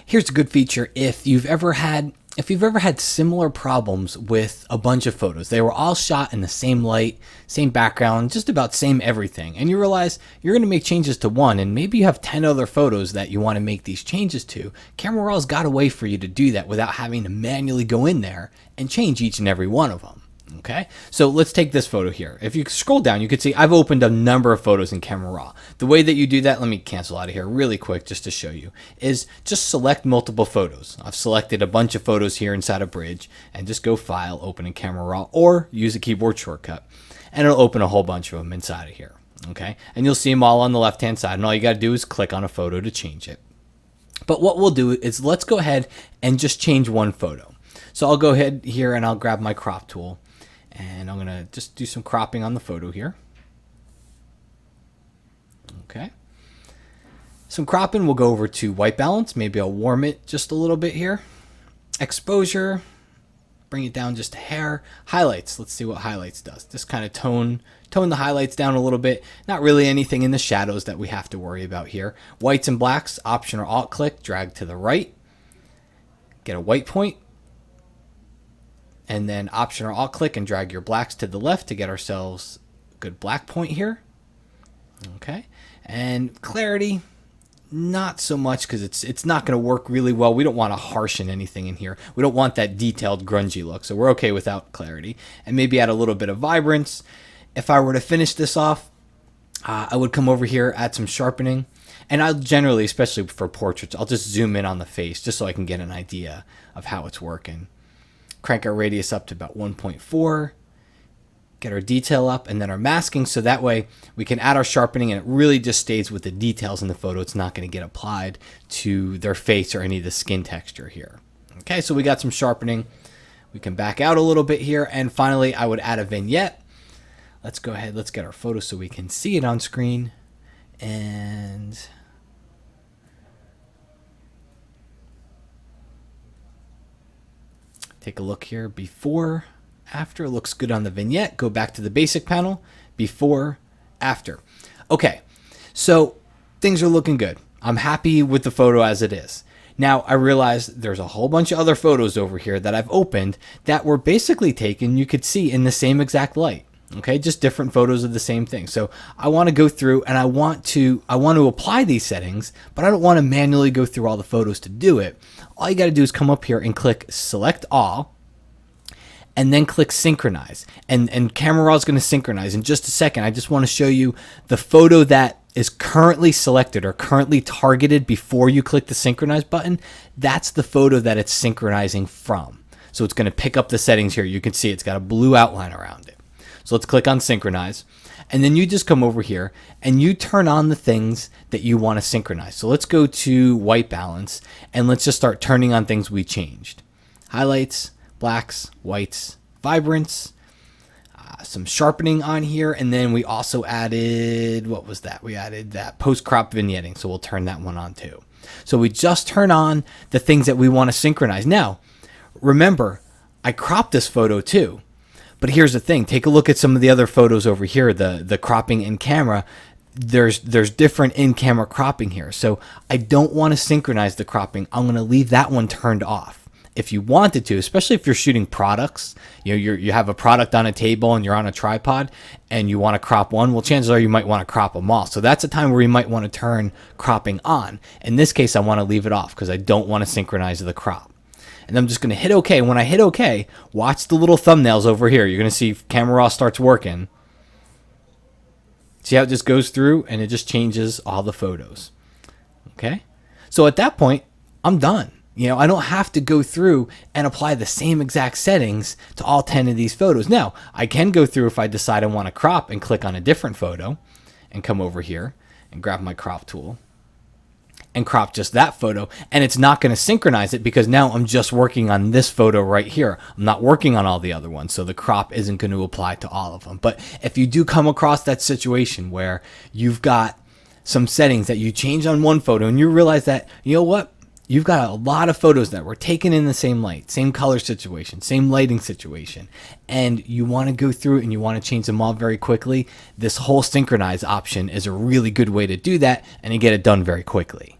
Here's a good feature if you've ever had similar problems with a bunch of photos. They were all shot in the same light, same background, just about same everything. And you realize you're going to make changes to one, and maybe you have 10 other photos that you want to make these changes to. Camera Raw's got a way for you to do that without having to manually go in there and change each and every one of them. Okay, so let's take this photo here. If you scroll down, you can see I've opened a number of photos in Camera Raw. The way that you do that, let me cancel out of here really quick just to show you, is just select multiple photos. I've selected a bunch of photos here inside of Bridge, and just go File, Open in Camera Raw, or use a keyboard shortcut, and it'll open a whole bunch of them inside of here. Okay, and you'll see them all on the left-hand side, and all you got to do is click on a photo to change it. But what we'll do is let's go ahead and just change one photo. So I'll go ahead here and I'll grab my crop tool. And I'm going to just do some cropping on the photo here. Okay. Some cropping, we'll go over to white balance. Maybe I'll warm it just a little bit here. Exposure, bring it down just a hair. Highlights, let's see what highlights does. Just kind of tone the highlights down a little bit. Not really anything in the shadows that we have to worry about here. Whites and blacks, Option or Alt click, drag to the right. Get a white point. And then Option or Alt click and drag your blacks to the left to get ourselves a good black point here. Okay. And clarity, not so much because it's not going to work really well. We don't want to harshen anything in here. We don't want that detailed grungy look. So we're okay without clarity. And maybe add a little bit of vibrance. If I were to finish this off, I would come over here, add some sharpening. And I'll generally, especially for portraits, I'll just zoom in on the face just so I can get an idea of how it's working. Crank our radius up to about 1.4, get our detail up, and then our masking, so that way we can add our sharpening and it really just stays with the details in the photo. It's not going to get applied to their face or any of the skin texture here. Okay, so we got some sharpening. We can back out a little bit here, and finally I would add a vignette. Let's go ahead, let's get our photo so we can see it on screen. And take a look here. Before, after, looks good on the vignette. Go back to the basic panel. Before, after. Okay, so things are looking good. I'm happy with the photo as it is. Now, I realize there's a whole bunch of other photos over here that I've opened that were basically taken, you could see, in the same exact light. Okay, just different photos of the same thing. So I want to go through and I want to apply these settings, but I don't want to manually go through all the photos to do it. All you got to do is come up here and click Select All, and then click Synchronize. And Camera Raw is going to synchronize in just a second. I just want to show you the photo that is currently selected or currently targeted before you click the Synchronize button. That's the photo that it's synchronizing from. So it's going to pick up the settings here. You can see it's got a blue outline around it. So let's click on Synchronize, and then you just come over here and you turn on the things that you want to synchronize. So let's go to white balance and let's just start turning on things we changed. Highlights, blacks, whites, vibrance, some sharpening on here, and then we also added, what was that? We added that post-crop vignetting, so we'll turn that one on too. So we just turn on the things that we want to synchronize. Now, remember, I cropped this photo too. But here's the thing, take a look at some of the other photos over here, the cropping in camera. There's different in-camera cropping here. So I don't want to synchronize the cropping. I'm going to leave that one turned off. If you wanted to, especially if you're shooting products, you have a product on a table and you're on a tripod and you want to crop one, well, chances are you might want to crop them all. So that's a time where you might want to turn cropping on. In this case, I want to leave it off because I don't want to synchronize the crop. And I'm just going to hit OK. When I hit OK, watch the little thumbnails over here. You're going to see Camera Raw starts working. See how it just goes through and it just changes all the photos. Okay? So at that point, I'm done. I don't have to go through and apply the same exact settings to all 10 of these photos. Now, I can go through if I decide I want to crop and click on a different photo and come over here and grab my crop tool and crop just that photo, and it's not going to synchronize it because now I'm just working on this photo right here. I'm not working on all the other ones, so the crop isn't going to apply to all of them. But if you do come across that situation where you've got some settings that you change on one photo and you realize that, you know what, you've got a lot of photos that were taken in the same light, same color situation, same lighting situation, and you want to go through it and you want to change them all very quickly, this whole synchronize option is a really good way to do that and to get it done very quickly.